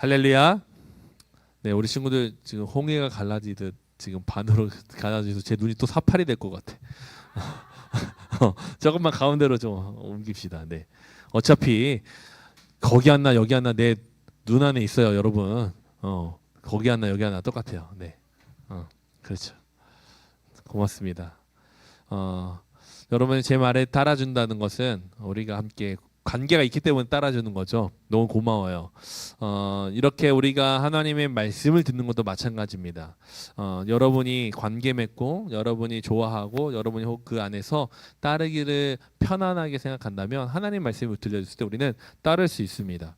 할렐루야. 네, 우리 친구들 지금 홍해가 갈라지듯 지금 반으로 갈라져서 제 눈이 또 사팔이 될 것 같아. 조금만 가운데로 좀 옮깁시다. 네. 어차피 거기 하나 여기 하나 내 눈 안에 있어요, 여러분. 거기 하나 여기 하나 똑같아요. 네. 그렇죠. 고맙습니다. 여러분이 제 말에 따라준다는 것은 우리가 함께 관계가 있기 때문에 따라주는 거죠. 너무 고마워요. 이렇게 우리가 하나님의 말씀을 듣는 것도 마찬가지입니다. 여러분이 관계 맺고 여러분이 좋아하고 여러분이 혹 그 안에서 따르기를 편안하게 생각한다면 하나님 말씀을 들려줬을 때 우리는 따를 수 있습니다.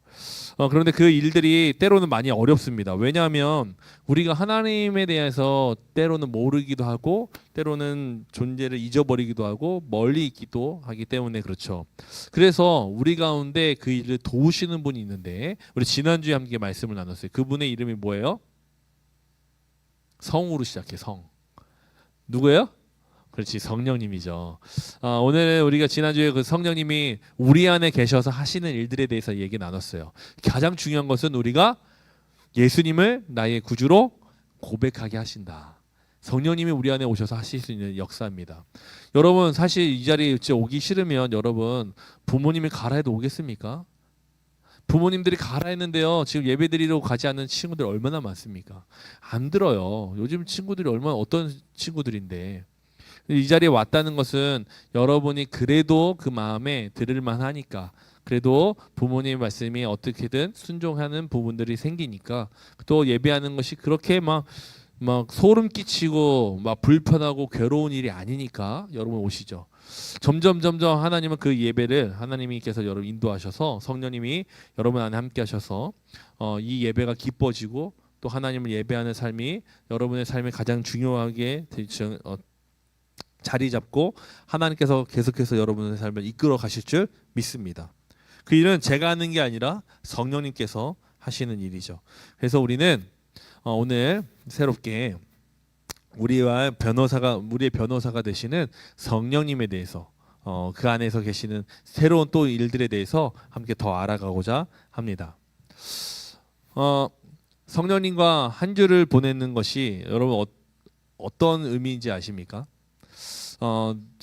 그런데 그 일들이 때로는 많이 어렵습니다. 왜냐하면 우리가 하나님에 대해서 때로는 모르기도 하고 때로는 존재를 잊어버리기도 하고 멀리 있기도 하기 때문에 그렇죠. 그래서 우리 가운데 그 일을 도우시는 분이 있는데 우리 지난주에 함께 말씀을 나눴어요. 그분의 이름이 뭐예요? 성으로 시작해. 성. 누구예요? 그렇지, 성령님이죠. 오늘 우리가 지난주에 그 성령님이 우리 안에 계셔서 하시는 일들에 대해서 얘기 나눴어요. 가장 중요한 것은 우리가 예수님을 나의 구주로 고백하게 하신다. 성령님이 우리 안에 오셔서 하실 수 있는 역사입니다. 여러분 사실 이 자리에 오기 싫으면 여러분 부모님이 가라 해도 오겠습니까? 부모님들이 가라 했는데요. 지금 예배드리러 가지 않는 친구들 얼마나 많습니까? 안 들어요. 요즘 친구들이 얼마나 어떤 친구들인데. 이 자리에 왔다는 것은 여러분이 그래도 그 마음에 들을만 하니까 그래도 부모님 말씀이 어떻게든 순종하는 부분들이 생기니까 또 예배하는 것이 그렇게 막 소름 끼치고 막 불편하고 괴로운 일이 아니니까 여러분 오시죠. 점점 하나님은 그 예배를 하나님께서 여러분 인도하셔서 성령님이 여러분 안에 함께 하셔서 이 예배가 기뻐지고 또 하나님을 예배하는 삶이 여러분의 삶에 가장 중요하게 자리 잡고 하나님께서 계속해서 여러분의 삶을 이끌어 가실 줄 믿습니다. 그 일은 제가 하는 게 아니라 성령님께서 하시는 일이죠. 그래서 우리는 오늘 새롭게 우리의 변호사가 되시는 성령님에 대해서 그 안에서 계시는 새로운 또 일들에 대해서 함께 더 알아가고자 합니다. 성령님과 한 주를 보내는 것이 여러분 어떤 의미인지 아십니까?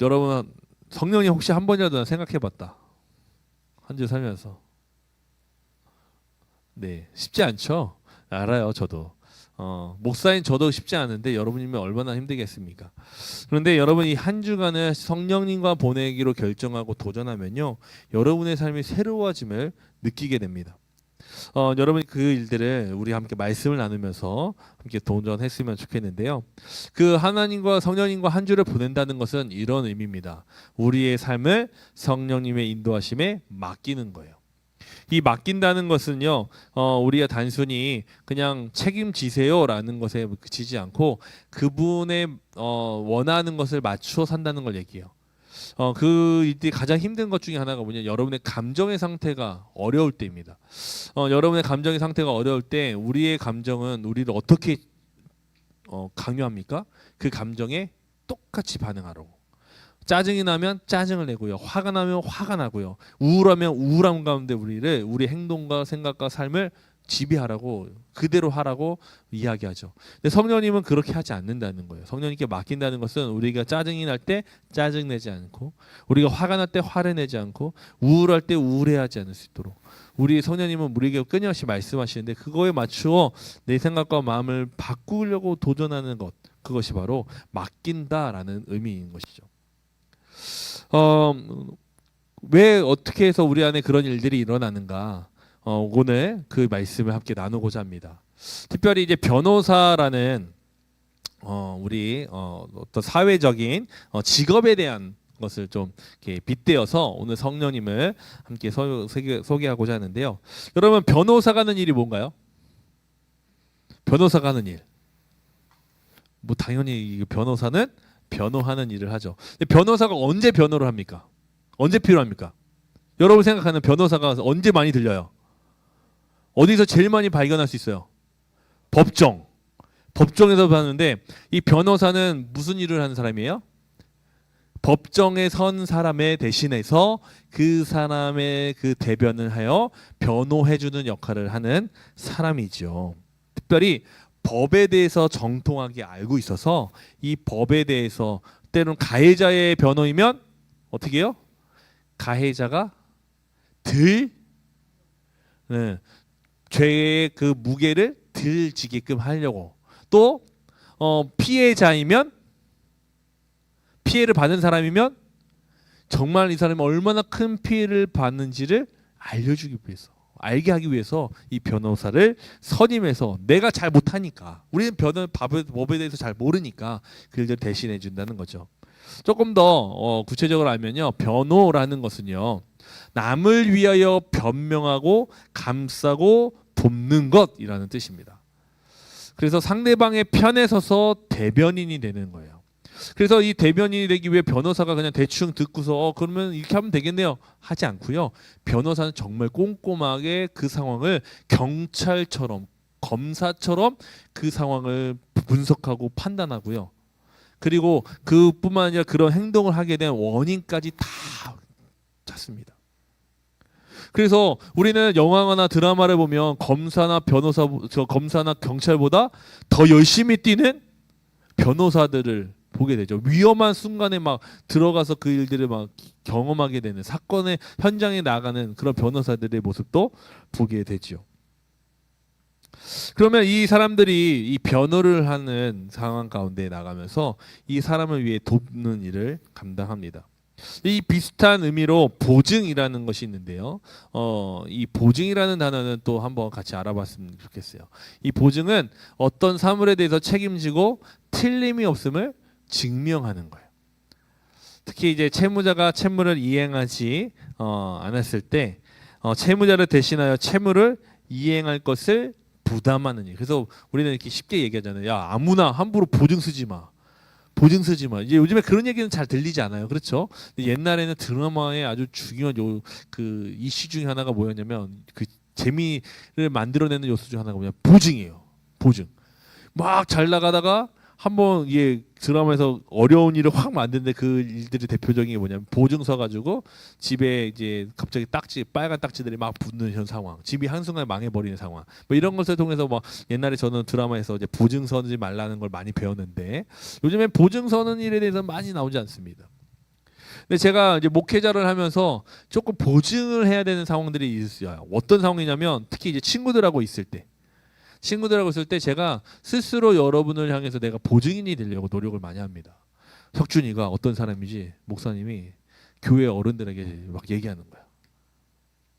여러분 성령님 혹시 한 번이라도 생각해봤다. 한 주 살면서. 네, 쉽지 않죠. 알아요, 저도. 목사인 저도 쉽지 않은데 여러분이면 얼마나 힘들겠습니까? 그런데 여러분이 한 주간을 성령님과 보내기로 결정하고 도전하면요, 여러분의 삶이 새로워짐을 느끼게 됩니다. 여러분이 그 일들을 우리 함께 말씀을 나누면서 함께 도전했으면 좋겠는데요. 그 하나님과 성령님과 한 주를 보낸다는 것은 이런 의미입니다. 우리의 삶을 성령님의 인도하심에 맡기는 거예요. 이 맡긴다는 것은요, 우리가 단순히 그냥 책임지세요라는 것에 그치지 않고 그분의 원하는 것을 맞추어 산다는 걸 얘기해요. 그 이때 가장 힘든 것 중에 하나가 뭐냐, 여러분의 감정의 상태가 어려울 때입니다. 여러분의 감정의 상태가 어려울 때 우리의 감정은 우리를 어떻게 강요합니까? 그 감정에 똑같이 반응하라고. 짜증이 나면 짜증을 내고요. 화가 나면 화가 나고요. 우울하면 우울함 가운데 우리 행동과 생각과 삶을 지배하라고, 그대로 하라고 이야기하죠. 근데 성령님은 그렇게 하지 않는다는 거예요. 성령님께 맡긴다는 것은 우리가 짜증이 날 때 짜증 내지 않고, 우리가 화가 날 때 화를 내지 않고, 우울할 때 우울해하지 않을 수 있도록 우리 성령님은 우리에게 끊임없이 말씀하시는데 그거에 맞추어 내 생각과 마음을 바꾸려고 도전하는 것, 그것이 바로 맡긴다라는 의미인 것이죠. 왜 어떻게 해서 우리 안에 그런 일들이 일어나는가? 오늘 그 말씀을 함께 나누고자 합니다. 특별히 이제 변호사라는 우리 어떤 사회적인 직업에 대한 것을 좀 이렇게 빗대어서 오늘 성령님을 함께 소개하고자 하는데요. 여러분 변호사가 하는 일이 뭔가요? 변호사가 하는 일. 뭐 당연히 변호사는 변호하는 일을 하죠. 근데 변호사가 언제 변호를 합니까? 언제 필요합니까? 여러분 생각하는 변호사가 언제 많이 들려요? 어디서 제일 많이 발견할 수 있어요? 법정에서 봤는데 이 변호사는 무슨 일을 하는 사람이에요? 법정에 선 사람의 대신해서 그 사람의 그 대변을 하여 변호해주는 역할을 하는 사람이죠. 특별히 법에 대해서 정통하게 알고 있어서 이 법에 대해서 때로는 가해자의 변호이면 어떻게 해요? 가해자가 덜 죄의 그 무게를 덜 지게끔 하려고, 또 피해자이면 피해를 받은 사람이면 정말 이 사람이 얼마나 큰 피해를 받는지를 알려주기 위해서, 알게 하기 위해서 이 변호사를 선임해서, 내가 잘 못하니까, 우리는 법에 대해서 잘 모르니까 그 일들을 대신해 준다는 거죠. 조금 더 구체적으로 알면요, 변호라는 것은요, 남을 위하여 변명하고 감싸고 돕는 것이라는 뜻입니다. 그래서 상대방의 편에 서서 대변인이 되는 거예요. 그래서 이 대변인이 되기 위해 변호사가 그냥 대충 듣고서 그러면 이렇게 하면 되겠네요 하지 않고요, 변호사는 정말 꼼꼼하게 그 상황을 경찰처럼, 검사처럼 그 상황을 분석하고 판단하고요, 그리고 그뿐만 아니라 그런 행동을 하게 된 원인까지 다 찾습니다. 그래서 우리는 영화나 드라마를 보면 검사나 검사나 경찰보다 더 열심히 뛰는 변호사들을 보게 되죠. 위험한 순간에 막 들어가서 그 일들을 막 경험하게 되는, 사건의 현장에 나가는 그런 변호사들의 모습도 보게 되죠. 그러면 이 사람들이 이 변호를 하는 상황 가운데 나가면서 이 사람을 위해 돕는 일을 감당합니다. 이 비슷한 의미로 보증이라는 것이 있는데요. 이 보증이라는 단어는 또 한번 같이 알아봤으면 좋겠어요. 이 보증은 어떤 사물에 대해서 책임지고 틀림이 없음을 증명하는 거예요. 특히 이제 채무자가 채무를 이행하지 않았을 때 채무자를 대신하여 채무를 이행할 것을 부담하는 일. 그래서 우리는 이렇게 쉽게 얘기하잖아요. 야, 아무나 함부로 보증 쓰지 마. 보증 쓰지 마. 이제 요즘에 그런 얘기는 잘 들리지 않아요. 그렇죠? 옛날에는 드라마의 아주 중요한 그 이슈 중에 하나가 뭐였냐면, 그 재미를 만들어내는 요소 중 하나가 뭐냐, 보증이에요. 보증. 막 잘 나가다가 한번 이게 드라마에서 어려운 일을 확 만드는데, 그 일들이 대표적인 게 뭐냐면, 보증 서 가지고 집에 이제 갑자기 빨간 딱지들이 막 붙는 현 상황, 집이 한순간에 망해버리는 상황, 뭐 이런 것을 통해서 뭐 옛날에 저는 드라마에서 이제 보증 서지 말라는 걸 많이 배웠는데, 요즘엔 보증 서는 일에 대해서 많이 나오지 않습니다. 근데 제가 이제 목회자를 하면서 조금 보증을 해야 되는 상황들이 있어요. 어떤 상황이냐면, 특히 이제 친구들하고 있을 때 제가 스스로 여러분을 향해서 내가 보증인이 되려고 노력을 많이 합니다. 혁준이가 어떤 사람이지, 목사님이 교회 어른들에게 막 얘기하는 거야.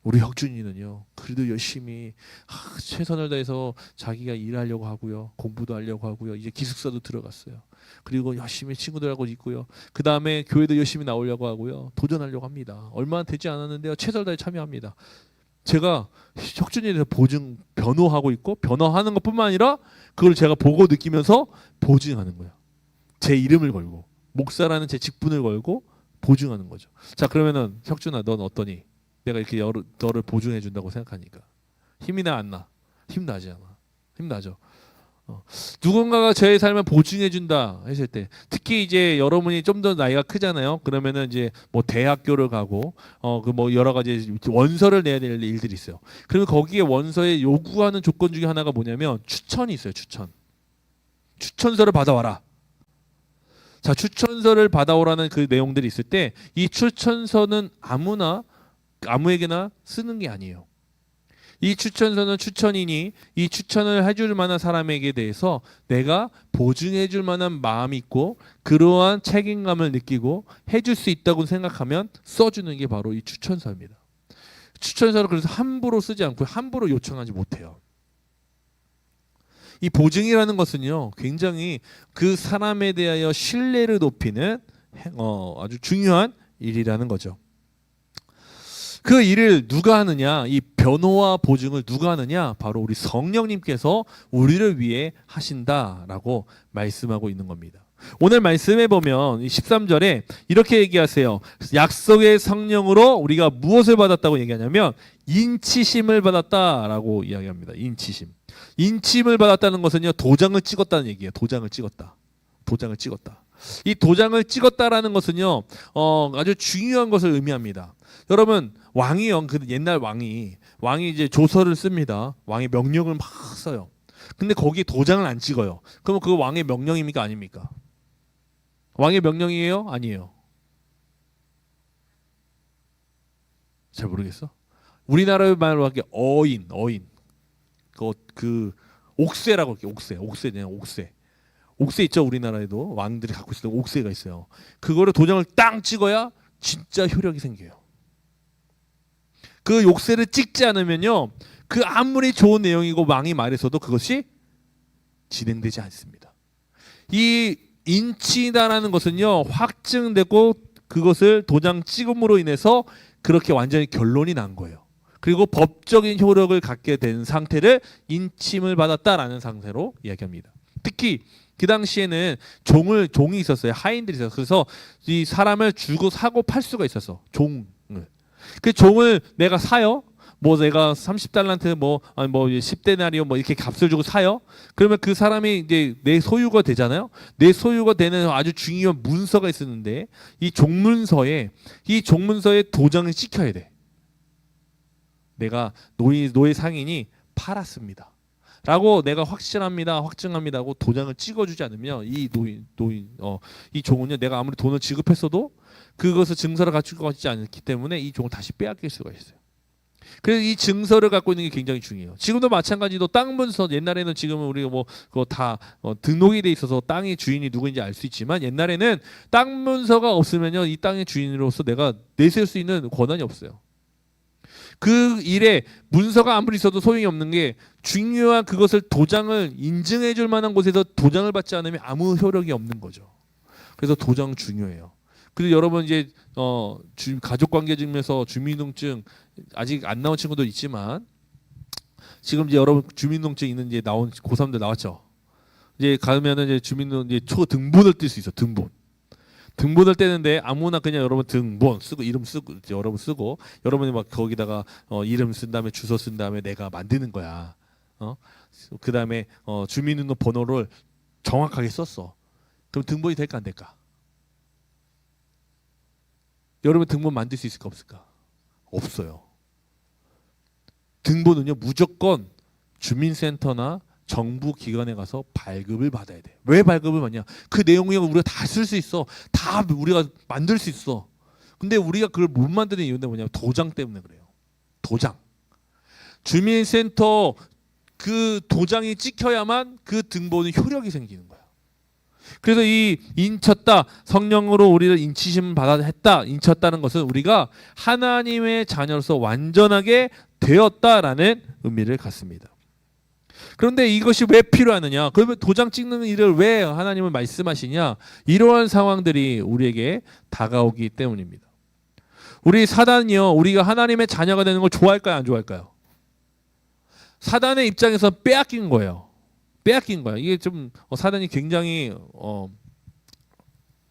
우리 혁준이는요, 그래도 열심히 최선을 다해서 자기가 일하려고 하고요, 공부도 하려고 하고요, 이제 기숙사도 들어갔어요. 그리고 열심히 친구들하고 있고요, 그 다음에 교회도 열심히 나오려고 하고요, 도전하려고 합니다. 얼마 되지 않았는데요, 최선을 다해 참여합니다. 제가 혁준이에 대해서 변호하고 있고, 변호하는 것뿐만 아니라 그걸 제가 보고 느끼면서 보증하는 거예요. 제 이름을 걸고, 목사라는 제 직분을 걸고 보증하는 거죠. 자, 그러면은 혁준아, 넌 어떠니? 내가 이렇게 너를 보증해 준다고 생각하니까 힘이 나, 안 나? 힘나지 않아? 힘나죠. 누군가가 저의 삶을 보증해 준다 했을 때, 특히 이제 여러분이 좀 더 나이가 크잖아요. 그러면은 이제 뭐 대학교를 가고 그 뭐 여러 가지 원서를 내야 될 일들이 있어요. 그러면 거기에 원서에 요구하는 조건 중에 하나가 뭐냐면 추천이 있어요. 추천서를 받아와라. 자, 추천서를 받아오라는 그 내용들이 있을 때, 이 추천서는 아무에게나 쓰는 게 아니에요. 이 추천서는 추천인이 이 추천을 해줄 만한 사람에게 대해서 내가 보증해줄 만한 마음이 있고, 그러한 책임감을 느끼고 해줄 수 있다고 생각하면 써주는 게 바로 이 추천서입니다. 추천서를 그래서 함부로 쓰지 않고 함부로 요청하지 못해요. 이 보증이라는 것은요, 굉장히 그 사람에 대하여 신뢰를 높이는 아주 중요한 일이라는 거죠. 그 일을 누가 하느냐, 이 변호와 보증을 누가 하느냐, 바로 우리 성령님께서 우리를 위해 하신다라고 말씀하고 있는 겁니다. 오늘 말씀해 보면 13절에 이렇게 얘기하세요. 약속의 성령으로 우리가 무엇을 받았다고 얘기하냐면 인치심을 받았다라고 이야기합니다. 인치심을 받았다는 것은요, 도장을 찍었다는 얘기예요. 도장을 찍었다. 이 도장을 찍었다라는 것은요, 아주 중요한 것을 의미합니다. 여러분, 왕이요, 그 옛날 왕이 이제 조서를 씁니다. 왕의 명령을 막 써요. 근데 거기에 도장을 안 찍어요. 그러면 그거 왕의 명령입니까, 아닙니까? 왕의 명령이에요, 아니에요? 잘 모르겠어. 우리나라 말로 할게 어인. 그 옥새라고 할게. 옥새 있죠. 우리나라에도 왕들이 갖고 있었던 옥새가 있어요. 그거를 도장을 땅 찍어야 진짜 효력이 생겨요. 그 옥새를 찍지 않으면요, 그 아무리 좋은 내용이고 왕이 말해서도 그것이 진행되지 않습니다. 이 인치다라는 것은요, 확증되고 그것을 도장 찍음으로 인해서 그렇게 완전히 결론이 난 거예요. 그리고 법적인 효력을 갖게 된 상태를 인침을 받았다라는 상태로 이야기합니다. 특히 그 당시에는 종이 있었어요. 하인들이 있었어요. 그래서 이 사람을 주고 사고 팔 수가 있었어. 종을. 그 종을 내가 사요. 뭐 내가 30달란트 뭐 10데나리온 뭐 이렇게 값을 주고 사요. 그러면 그 사람이 이제 내 소유가 되잖아요. 내 소유가 되는 아주 중요한 문서가 있었는데 이 종문서에 도장을 찍혀야 돼. 내가 노예 상인이 팔았습니다. 라고 내가 확증합니다 하고 도장을 찍어주지 않으면 이 종은요, 내가 아무리 돈을 지급했어도 그것을 증서를 갖추고 있지 않기 때문에 이 종을 다시 빼앗길 수가 있어요. 그래서 이 증서를 갖고 있는 게 굉장히 중요해요. 지금도 마찬가지로 땅 문서, 옛날에는 지금은 우리가 뭐 그거 다 등록이 돼 있어서 땅의 주인이 누구인지 알 수 있지만 옛날에는 땅 문서가 없으면요, 이 땅의 주인으로서 내가 내세울 수 있는 권한이 없어요. 그 일에 문서가 아무리 있어도 소용이 없는 게 중요한 그것을 도장을 인증해 줄 만한 곳에서 도장을 받지 않으면 아무 효력이 없는 거죠. 그래서 도장 중요해요. 그리고 여러분 이제 가족관계증명서, 주민등록증 아직 안 나온 친구도 있지만 지금 이제 여러분 주민등록증 있는 이제 나온 고3들 나왔죠. 이제 가면은 이제 주민등록 초등본을 뗄 수 있어. 등본을 떼는데 아무나 그냥 여러분 등본 쓰고 이름 쓰고 여러분 쓰고 여러분이 막 거기다가 이름 쓴 다음에 주소 쓴 다음에 내가 만드는 거야. 그 다음에 주민등록 번호를 정확하게 썼어. 그럼 등본이 될까 안 될까? 여러분 등본 만들 수 있을까 없을까? 없어요. 등본은요, 무조건 주민센터나 정부 기관에 가서 발급을 받아야 돼. 왜 발급을 받냐? 그 내용을 우리가 다 쓸 수 있어. 다 우리가 만들 수 있어. 근데 우리가 그걸 못 만드는 이유는 뭐냐면 도장 때문에 그래요. 도장. 주민센터 그 도장이 찍혀야만 그 등본의 효력이 생기는 거야. 그래서 이 인쳤다, 성령으로 우리를 인치심 받아 했다, 인쳤다는 것은 우리가 하나님의 자녀로서 완전하게 되었다라는 의미를 갖습니다. 그런데 이것이 왜 필요하느냐? 그러면 도장 찍는 일을 왜 하나님은 말씀하시냐? 이러한 상황들이 우리에게 다가오기 때문입니다. 우리 사단이요, 우리가 하나님의 자녀가 되는 걸 좋아할까요, 안 좋아할까요? 사단의 입장에서 빼앗긴 거예요. 빼앗긴 거야. 이게 좀 사단이 굉장히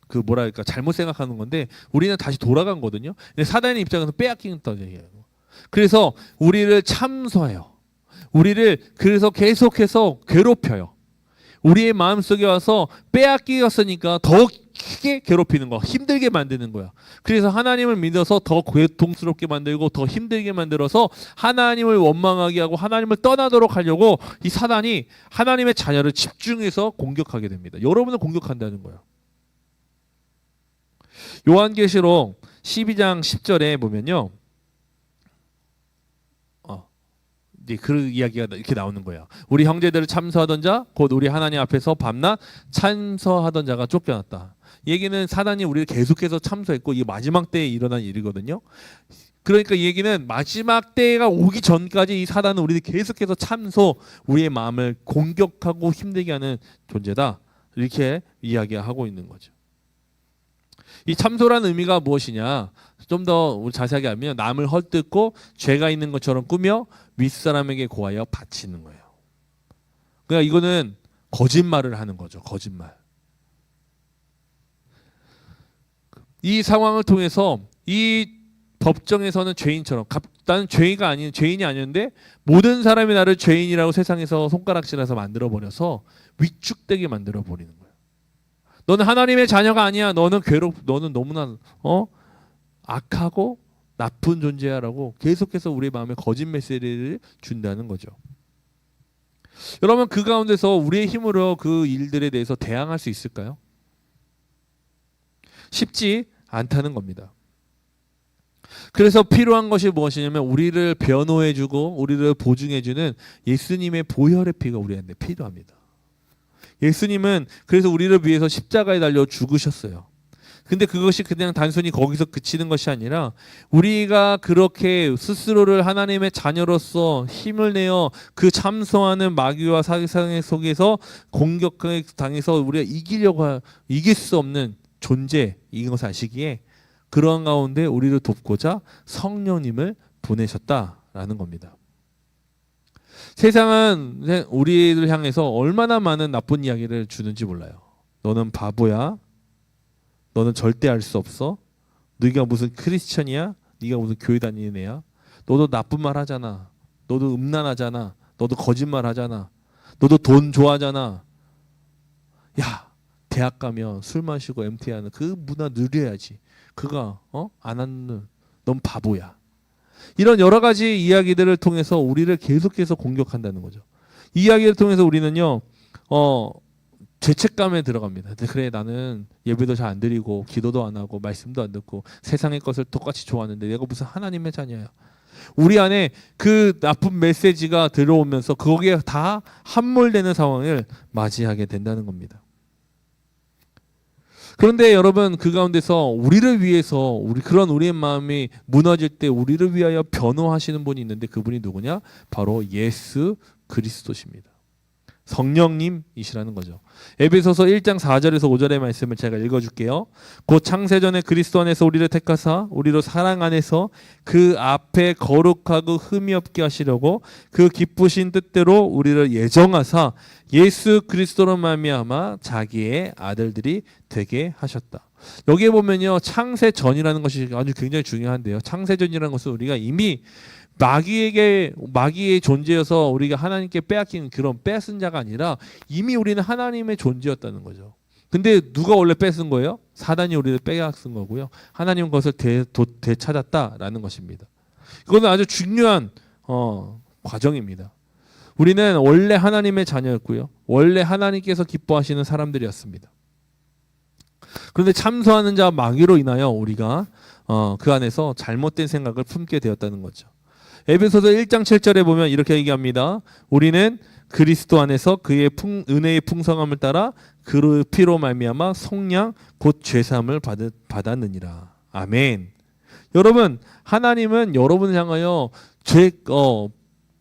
그 뭐랄까 잘못 생각하는 건데 우리는 다시 돌아간 거거든요. 근데 사단의 입장에서 빼앗긴다는 얘기예요. 그래서 우리를 참소해요. 우리를 그래서 계속해서 괴롭혀요. 우리의 마음속에 와서 빼앗기었으니까 더 크게 괴롭히는 거, 힘들게 만드는 거야. 그래서 하나님을 믿어서 더 고통스럽게 만들고 더 힘들게 만들어서 하나님을 원망하게 하고 하나님을 떠나도록 하려고 이 사단이 하나님의 자녀를 집중해서 공격하게 됩니다. 여러분을 공격한다는 거예요. 요한계시록 12장 10절에 보면요, 그 이야기가 이렇게 나오는 거예요. 우리 형제들을 참소하던 자, 곧 우리 하나님 앞에서 밤낮 참소하던 자가 쫓겨났다. 이 얘기는 사단이 우리를 계속해서 참소했고 이게 마지막 때에 일어난 일이거든요. 그러니까 이 얘기는 마지막 때가 오기 전까지 이 사단은 우리를 계속해서 우리의 마음을 공격하고 힘들게 하는 존재다. 이렇게 이야기하고 있는 거죠. 이 참소라는 의미가 무엇이냐? 좀 더 자세하게 알면 남을 헐뜯고 죄가 있는 것처럼 꾸며 윗사람에게 고하여 바치는 거예요. 그러니까 이거는 거짓말을 하는 거죠. 거짓말. 이 상황을 통해서 이 법정에서는 죄인처럼, 나는 죄인이 아니었는데 모든 사람이 나를 죄인이라고 세상에서 손가락질해서 만들어버려서 위축되게 만들어버리는 거예요. 너는 하나님의 자녀가 아니야. 너는 너무나 악하고 나쁜 존재야라고 계속해서 우리의 마음에 거짓 메시지를 준다는 거죠. 여러분, 그 가운데서 우리의 힘으로 그 일들에 대해서 대항할 수 있을까요? 쉽지 않다는 겁니다. 그래서 필요한 것이 무엇이냐면 우리를 변호해주고 우리를 보증해주는 예수님의 보혈의 피가 우리한테 필요합니다. 예수님은 그래서 우리를 위해서 십자가에 달려 죽으셨어요. 근데 그것이 그냥 단순히 거기서 그치는 것이 아니라 우리가 그렇게 스스로를 하나님의 자녀로서 힘을 내어 그 참소하는 마귀와 사기상의 속에서 공격을 당해서 우리가 이길 수 없는 존재인 것을 아시기에 그런 가운데 우리를 돕고자 성령님을 보내셨다라는 겁니다. 세상은 우리를 향해서 얼마나 많은 나쁜 이야기를 주는지 몰라요. 너는 바보야. 너는 절대 알 수 없어. 네가 무슨 크리스천이야? 네가 무슨 교회 다니는 애야? 너도 나쁜 말 하잖아. 너도 음란하잖아. 너도 거짓말 하잖아. 너도 돈 좋아하잖아. 야, 대학 가면 술 마시고 MT하는 그 문화 누려야지. 그가 안 하는 넌 바보야. 이런 여러 가지 이야기들을 통해서 우리를 계속해서 공격한다는 거죠. 이 이야기를 통해서 우리는요, 죄책감에 들어갑니다. 그래, 나는 예배도 잘 안 드리고 기도도 안 하고 말씀도 안 듣고 세상의 것을 똑같이 좋아하는데 내가 무슨 하나님의 자녀야. 우리 안에 그 나쁜 메시지가 들어오면서 거기에 다 함몰되는 상황을 맞이하게 된다는 겁니다. 그런데 여러분, 그 가운데서 우리를 위해서 우리의 마음이 무너질 때 우리를 위하여 변호하시는 분이 있는데 그분이 누구냐? 바로 예수 그리스도십니다. 성령님이시라는 거죠. 에베소서 1장 4절에서 5절의 말씀을 제가 읽어줄게요. 곧 창세전에 그리스도 안에서 우리를 택하사 우리로 사랑 안에서 그 앞에 거룩하고 흠이 없게 하시려고 그 기쁘신 뜻대로 우리를 예정하사 예수 그리스도로 말미암아 자기의 아들들이 되게 하셨다. 여기에 보면요, 창세전이라는 것이 아주 굉장히 중요한데요. 창세전이라는 것은 우리가 이미 마귀의 존재여서 우리가 하나님께 빼앗긴 그런 빼앗은 자가 아니라 이미 우리는 하나님의 존재였다는 거죠. 근데 누가 원래 뺏은 거예요? 사단이 우리를 빼앗은 거고요. 하나님은 그것을 되찾았다라는 것입니다. 이거는 아주 중요한 과정입니다. 우리는 원래 하나님의 자녀였고요. 원래 하나님께서 기뻐하시는 사람들이었습니다. 그런데 참소하는 자 마귀로 인하여 우리가 그 안에서 잘못된 생각을 품게 되었다는 거죠. 에베소서 1장 7절에 보면 이렇게 얘기합니다. 우리는 그리스도 안에서 그의 은혜의 풍성함을 따라 그 피로 말미암아 속량 곧 죄사함을 받았느니라. 아멘. 여러분, 하나님은 여러분을 향하여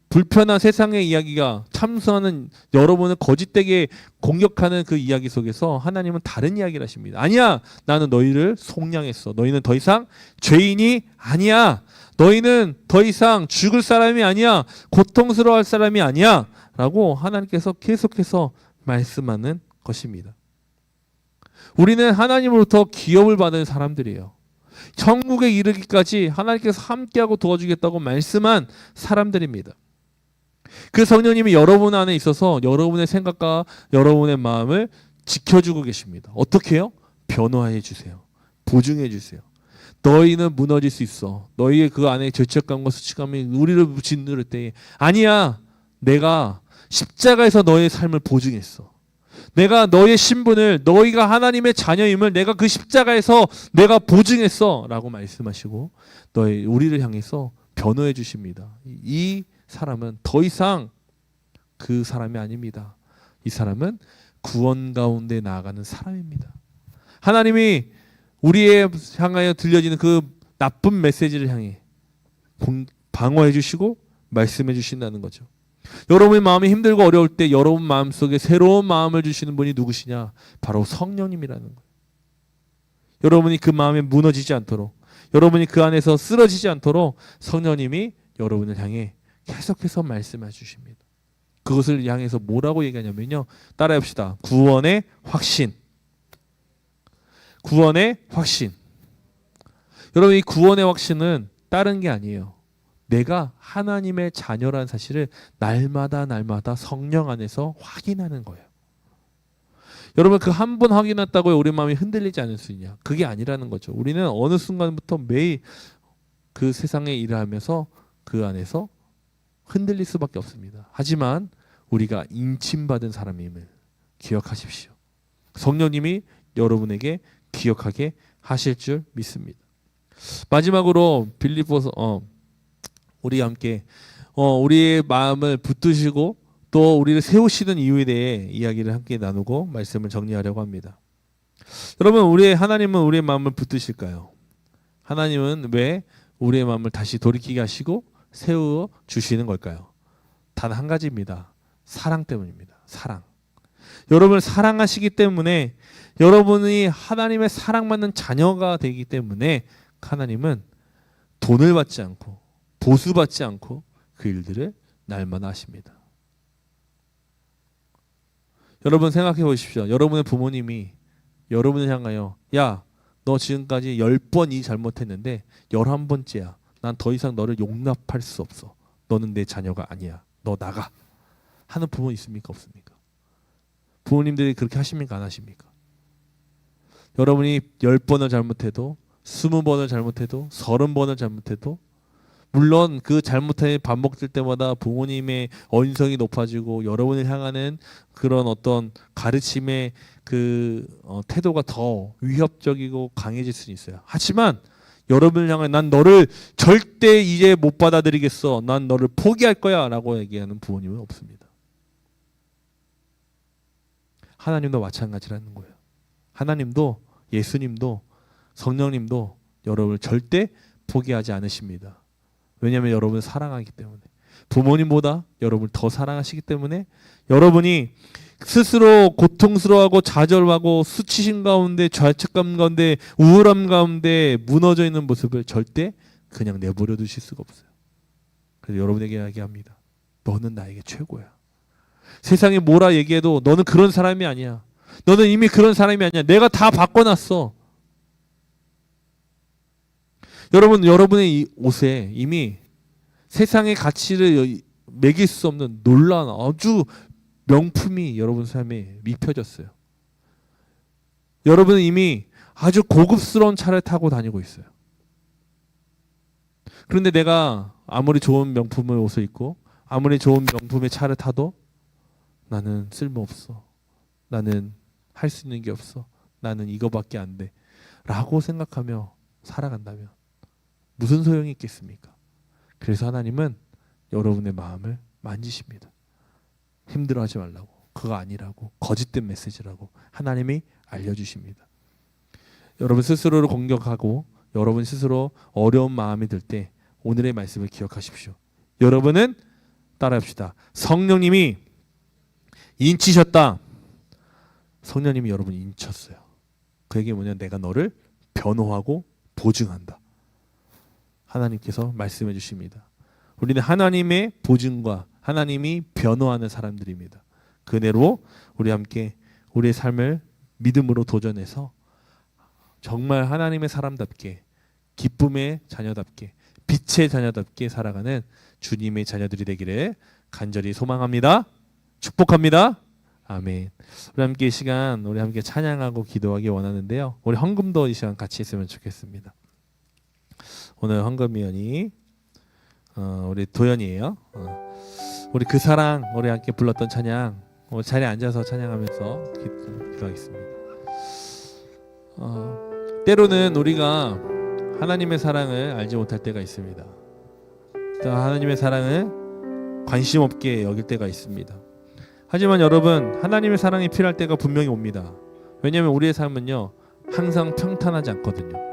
불편한 세상의 이야기가 참소하는 여러분을 거짓되게 공격하는 그 이야기 속에서 하나님은 다른 이야기를 하십니다. 아니야, 나는 너희를 속량했어. 너희는 더 이상 죄인이 아니야. 너희는 더 이상 죽을 사람이 아니야. 고통스러워할 사람이 아니야. 라고 하나님께서 계속해서 말씀하는 것입니다. 우리는 하나님으로부터 기업을 받은 사람들이에요. 천국에 이르기까지 하나님께서 함께하고 도와주겠다고 말씀한 사람들입니다. 그 성령님이 여러분 안에 있어서 여러분의 생각과 여러분의 마음을 지켜주고 계십니다. 어떻게 해요? 변호해 주세요. 보증해 주세요. 너희는 무너질 수 있어. 너희의 그 안에 죄책감과 수치감이 우리를 짓누를 때에 아니야. 내가 십자가에서 너의 삶을 보증했어. 내가 너의 신분을 너희가 하나님의 자녀임을 내가 그 십자가에서 내가 보증했어 라고 말씀하시고 우리를 향해서 변호해 주십니다. 이 사람은 더 이상 그 사람이 아닙니다. 이 사람은 구원 가운데 나아가는 사람입니다. 하나님이 우리의 향하여 들려지는 그 나쁜 메시지를 향해 방어해 주시고 말씀해 주신다는 거죠. 여러분의 마음이 힘들고 어려울 때 여러분 마음속에 새로운 마음을 주시는 분이 누구시냐? 바로 성령님이라는 거예요. 여러분이 그 마음에 무너지지 않도록, 여러분이 그 안에서 쓰러지지 않도록 성령님이 여러분을 향해 계속해서 말씀해 주십니다. 그것을 향해서 뭐라고 얘기하냐면요. 따라해 봅시다. 구원의 확신. 구원의 확신. 여러분, 이 구원의 확신은 다른 게 아니에요. 내가 하나님의 자녀라는 사실을 날마다 성령 안에서 확인하는 거예요. 여러분 그 한 번 확인했다고 우리 마음이 흔들리지 않을 수 있냐? 그게 아니라는 거죠. 우리는 어느 순간부터 매일 그 세상의 일을 하면서 그 안에서 흔들릴 수밖에 없습니다. 하지만 우리가 인침받은 사람임을 기억하십시오. 성령님이 여러분에게 기억하게 하실 줄 믿습니다. 마지막으로 빌립보서 우리 함께 우리의 마음을 붙드시고 또 우리를 세우시는 이유에 대해 이야기를 함께 나누고 말씀을 정리하려고 합니다. 여러분, 하나님은 우리의 마음을 붙드실까요? 하나님은 왜 우리의 마음을 다시 돌이키게 하시고 세워 주시는 걸까요? 단 한 가지입니다. 사랑 때문입니다. 사랑. 여러분을 사랑하시기 때문에, 여러분이 하나님의 사랑받는 자녀가 되기 때문에 하나님은 돈을 받지 않고 보수받지 않고 그 일들을 날마다 하십니다. 여러분 생각해 보십시오. 여러분의 부모님이 여러분을 향하여 야, 너 지금까지 10번 이 잘못했는데 11번째야. 난 더 이상 너를 용납할 수 없어. 너는 내 자녀가 아니야. 너 나가. 하는 부모 있습니까? 없습니까? 부모님들이 그렇게 하십니까? 안 하십니까? 여러분이 10번을 잘못해도 20번을 잘못해도 30번을 잘못해도 물론 그 잘못이 반복될 때마다 부모님의 언성이 높아지고 여러분을 향하는 그런 어떤 가르침의 그 태도가 더 위협적이고 강해질 수는 있어요. 하지만 여러분을 향해 난 너를 절대 이제 못 받아들이겠어. 난 너를 포기할 거야 라고 얘기하는 부모님은 없습니다. 하나님도 마찬가지라는 거예요. 하나님도 예수님도 성령님도 여러분을 절대 포기하지 않으십니다. 왜냐하면 여러분을 사랑하기 때문에, 부모님보다 여러분을 더 사랑하시기 때문에 여러분이 스스로 고통스러워하고 좌절하고 수치심 가운데 죄책감 가운데 우울함 가운데 무너져 있는 모습을 절대 그냥 내버려 두실 수가 없어요. 그래서 여러분에게 이야기합니다. 너는 나에게 최고야. 세상이 뭐라 얘기해도 너는 그런 사람이 아니야. 너는 이미 그런 사람이 아니야. 내가 다 바꿔놨어. 여러분의 이 옷에 이미 세상의 가치를 매길 수 없는 놀라운 아주 명품이 여러분 삶에 입혀졌어요. 여러분은 이미 아주 고급스러운 차를 타고 다니고 있어요. 그런데 내가 아무리 좋은 명품의 옷을 입고 아무리 좋은 명품의 차를 타도 나는 쓸모없어. 나는 할 수 있는 게 없어. 나는 이거밖에 안 돼. 라고 생각하며 살아간다면 무슨 소용이 있겠습니까? 그래서 하나님은 여러분의 마음을 만지십니다. 힘들어하지 말라고, 그거 아니라고, 거짓된 메시지라고 하나님이 알려주십니다. 여러분 스스로를 공격하고 여러분 스스로 어려운 마음이 들 때 오늘의 말씀을 기억하십시오. 여러분은 따라합시다. 성령님이 인치셨다. 성령님이 여러분 인쳤어요. 그 얘기 뭐냐면 내가 너를 변호하고 보증한다. 하나님께서 말씀해 주십니다. 우리는 하나님의 보증과 하나님이 변호하는 사람들입니다. 그대로 우리 함께 우리의 삶을 믿음으로 도전해서 정말 하나님의 사람답게, 기쁨의 자녀답게, 빛의 자녀답게 살아가는 주님의 자녀들이 되기를 간절히 소망합니다. 축복합니다. 아멘. 우리 함께 이 시간 우리 함께 찬양하고 기도하기 원하는데요. 우리 헌금도 이 시간 같이 했으면 좋겠습니다. 오늘 헌금위원이 우리 도연이에요. 우리 그 사랑 우리 함께 불렀던 찬양 자리에 앉아서 찬양하면서 기도하겠습니다. 때로는 우리가 하나님의 사랑을 알지 못할 때가 있습니다. 또 하나님의 사랑을 관심 없게 여길 때가 있습니다. 하지만 여러분 하나님의 사랑이 필요할 때가 분명히 옵니다. 왜냐하면 우리의 삶은요 항상 평탄하지 않거든요.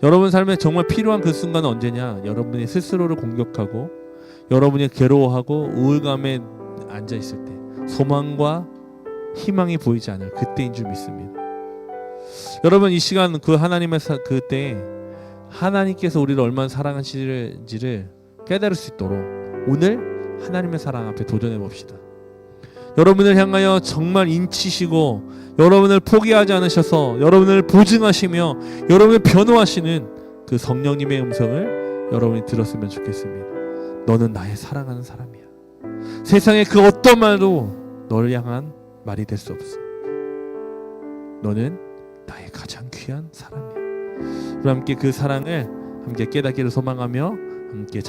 여러분 삶에 정말 필요한 그 순간은 언제냐? 여러분이 스스로를 공격하고 여러분이 괴로워하고 우울감에 앉아 있을 때, 소망과 희망이 보이지 않을 그때인 줄 믿습니다. 여러분 이 시간 그 하나님의 그때 하나님께서 우리를 얼마나 사랑하시는지를 깨달을 수 있도록 오늘 하나님의 사랑 앞에 도전해 봅시다. 여러분을 향하여 정말 인치시고 여러분을 포기하지 않으셔서 여러분을 보증하시며 여러분을 변호하시는 그 성령님의 음성을 여러분이 들었으면 좋겠습니다. 너는 나의 사랑하는 사람이야. 세상의 그 어떤 말도 너를 향한 말이 될 수 없어. 너는 나의 가장 귀한 사람이야. 우리 함께 그 사랑을 함께 깨닫기를 소망하며 함께